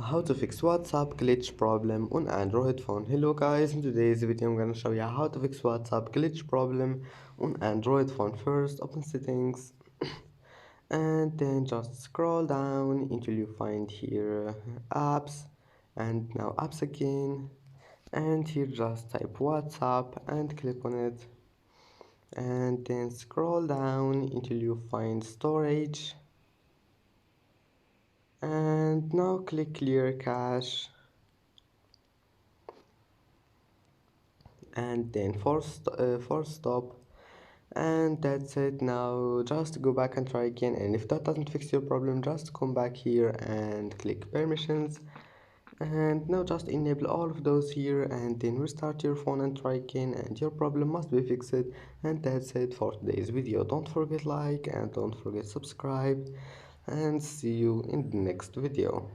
How to fix WhatsApp glitch problem on Android phone. Hello guys, in today's video I'm gonna show you how to fix WhatsApp glitch problem on Android phone. First, open settings and then just scroll down until you find here apps, and now apps again, and here just type WhatsApp and click on it, and then scroll down until you find storage, and now click clear cache, and then force stop, and that's it. Now just go back and try again, and if that doesn't fix your problem, just come back here and click permissions, and now just enable all of those here, and then restart your phone and try again, and your problem must be fixed. And that's it for today's video. Don't forget like and don't forget subscribe, and see you in the next video.